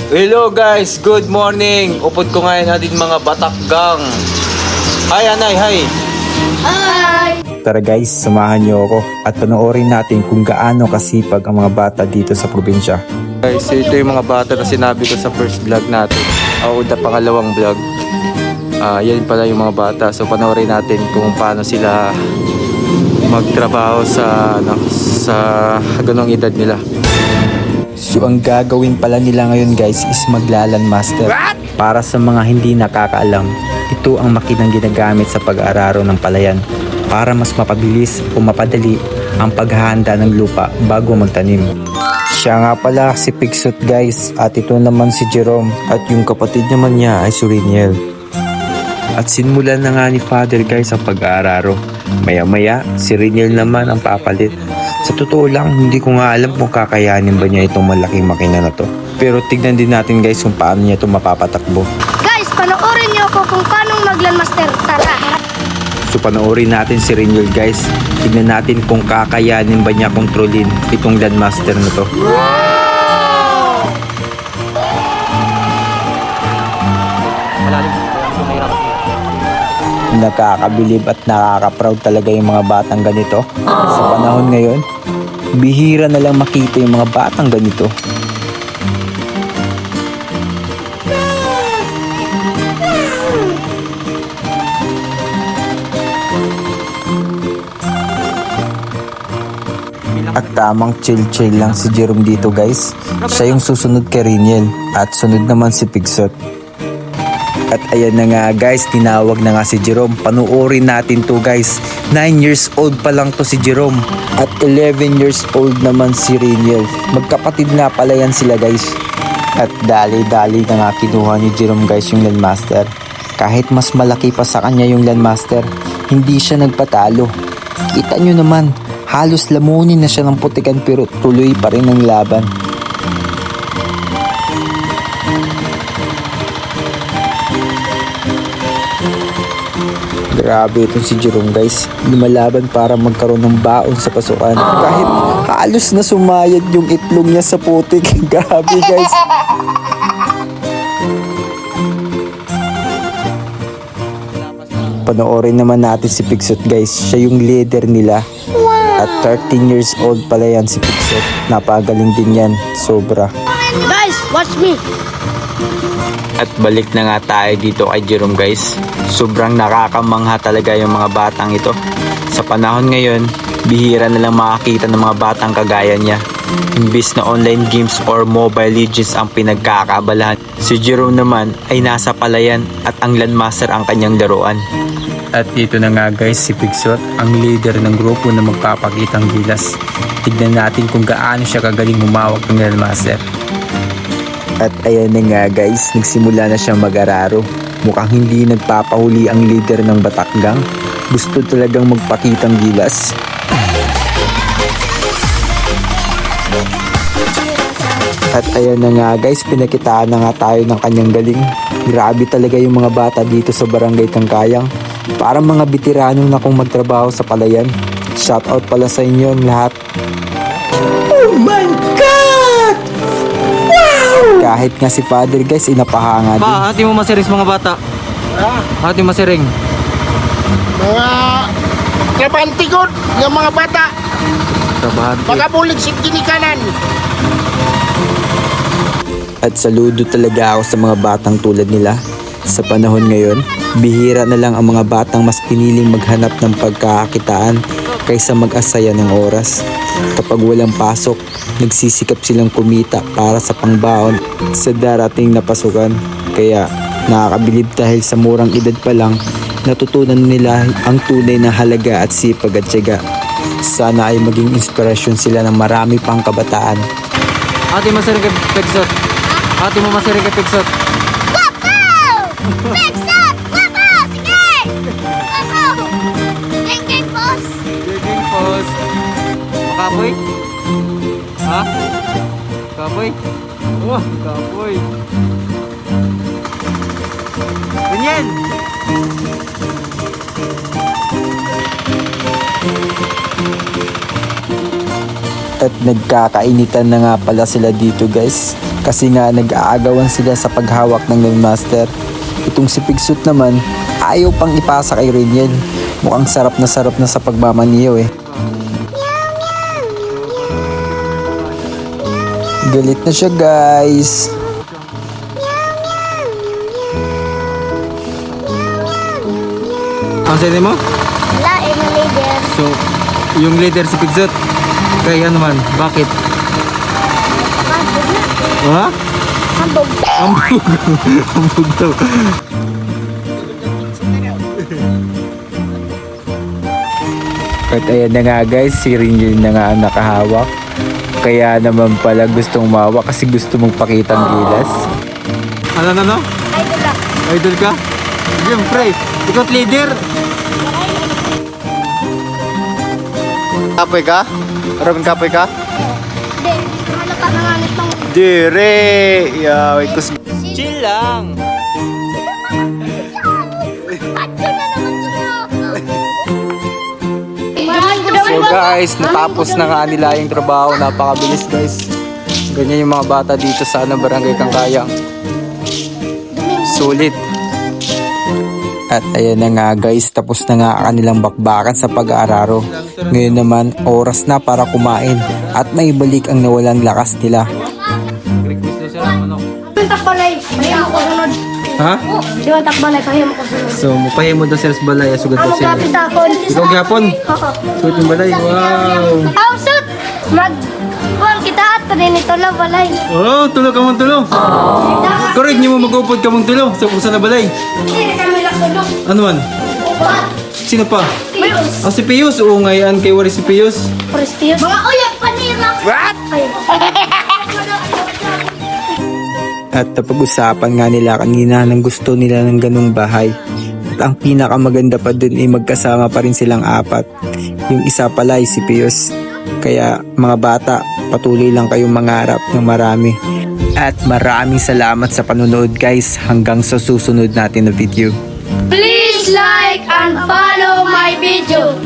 Hello guys, good morning. Upod ko ngayon natin mga batakgang. Hi Anay, hi. Hi! Tara guys, samahan niyo ako at panoorin natin kung gaano kasipag ang mga bata dito sa probinsya. Guys, ito yung mga bata na sinabi ko sa first vlog natin. O the pangalawang vlog. Yan pala yung mga bata. So panoorin natin kung paano sila magtrabaho sa ganong edad nila. So ang gagawin pala nila ngayon guys is maglalan master. Para sa mga hindi nakakaalam, ito ang makinang ginagamit sa pag-aararo ng palayan para mas mapabilis o mapadali ang paghahanda ng lupa bago magtanim. Siya nga pala si Pixot guys at ito naman si Jerome at yung kapatid naman niya ay si Riniel. At sinmulan na nga ni Father guys ang pag-aararo. Maya-maya si Riniel naman ang papalit. Sa totoo lang, hindi ko nga alam kung kakayanin ba niya itong malaking makina na to. Pero tignan din natin guys kung paano niya ito mapapatakbo. Guys, panoorin niyo ako kung paano mag-landmaster. Tara! So panoorin natin si Riniel guys. Tignan natin kung kakayanin ba niya kontrolin itong landmaster na to. Nakakabilib at nakaka-proud talaga yung mga batang ganito. Sa panahon ngayon, bihira na lang makita yung mga batang ganito. At tamang chill-chill lang si Jerome dito guys. Siya yung susunod kay Riniel at sunod naman si Pixot. At ayan na nga guys, tinawag na nga si Jerome. Panuorin natin to guys. 9 years old pa lang to si Jerome. At 11 years old naman si Riniel. Magkapatid nga pala yan sila guys. At dali-dali na nga kinuha ni Jerome guys yung landmaster. Kahit mas malaki pa sa kanya yung landmaster, hindi siya nagpatalo. Kita nyo naman, halos lamunin na siya ng putikan pero tuloy pa rin ang laban. Grabe itong si Jerome guys. Lumalaban para magkaroon ng baon sa pasukan. Kahit halos na sumayad yung itlog niya sa putik. Grabe guys. Panoorin naman natin si Pixot guys. Siya yung leader nila. At 13 years old pala yan si Pixot. Napagaling din yan. Sobra. Guys, watch me! At balik na nga tayo dito kay Jerome guys. Sobrang nakakamangha talaga yung mga batang ito. Sa panahon ngayon, bihira na lang makakita ng mga batang kagaya niya. Imbis na online games or Mobile Legends ang pinagkakaabalahan, si Jerome naman ay nasa palayan at ang landmaster ang kanyang laruan. At dito na nga guys si Pixot, ang leader ng grupo na magpapakitang gilas. Tignan natin kung gaano siya kagaling humawak ng landmaster. At ayan na nga guys, nagsimula na siyang mag-araro. Mukhang hindi nagpapahuli ang leader ng batakgang. Gusto talagang magpakitang gilas. At ayan na nga guys, pinakitaan na nga tayo ng kanyang galing. Grabe talaga yung mga bata dito sa Barangay Kangkayang. Parang mga veterano na kung magtrabaho sa palayan. Shoutout pala sa inyo lahat. Oh my God! Kahit nga si Father guys, inapahanga din. Hati mo masiring mga bata. Hati masiring. Mga trabantigod ng mga bata. Trabahan. Magabulig sa kinikanan. At saludo talaga ako sa mga batang tulad nila. Sa panahon ngayon, bihira na lang ang mga batang mas piniling maghanap ng pagkakakitaan kaysa mag-asaya ng oras. Kapag walang pasok, nagsisikap silang kumita para sa pangbaon sa darating na pasukan. Kaya nakakabilib dahil sa murang edad pa lang, natutunan nila ang tunay na halaga at sipag at tiyaga. Sana ay maging inspirasyon sila ng marami pang kabataan. Ate masiring kay Pixot. Ate mo masiring kay Pixot. Pixot! Wako! Sige! Wako! Gang boss! Gaging post. Makapoy? Ha? Kapoy? Oh, kapoy. Ganyan! At nagkakainitan na nga pala sila dito guys. Kasi nga nag-aagawan sila sa paghawak ng Grandmaster. Itong si Pigsut naman, ayaw pang ipasa kay Rainiel. Mukhang sarap na sa pagmamaniyaw eh. Galit na siya guys. Ang sinin mo? Wala, na leader. So, yung leader si Pigsut. Kaya naman, bakit? Ha? Hambog. Ambog. Ambog daw. At ayan na nga guys, si Rainiel na nga ang nakahawak. Kaya naman pala gustong mawa kasi gusto mong pakita ang gilas. Ano? Idol lang. Idol ka? Siyempre, ikaw at leader. Kapoy ka? Maraming kapoy ka? Hindi, ano ka nanganit ng... Dire! Yaw, ikus... Chill lang! Adyo na naman siya. So guys, natapos na nga nila yung trabaho. Napakabilis guys. Ganyan yung mga bata dito sa Barangay Kangkayang. Sulit. At ayan na nga guys, tapos na nga kanilang bakbakan sa pag-aararo. Ngayon naman, oras na para kumain at maibalik ang nawalang lakas nila. Takbalay, pahiya mo ko sunod. Ha? Di ba takbalay, pahiya mo ko sunod. So, mupahin mo daw sila sa balay. Asugad daw Ang sila. gapit akon. Ikaw gyapon? Oo. Suot yung balay. Wow! Hausot! Buwan kita at rin ito lang balay. Oh, tulog ka mong tulog. Correct niyo mo mag-upod ka mong tulog sa pusa na balay. Hindi kami lang tulog. Ano man? Sino pa? Pius. Ah, si Pius. Oo, ngayon kay Wari si Pius. Paris Pius. Mga uyak panira. What? At napag-usapan nga nila kanina ng gusto nila ng ganung bahay. At ang pinakamaganda pa dun ay magkasama pa rin silang apat. Yung isa pala ay si Pius. Kaya mga bata, patuloy lang kayong mangarap ng marami. At maraming salamat sa panonood guys. Hanggang sa susunod natin na video. Please like and follow my video.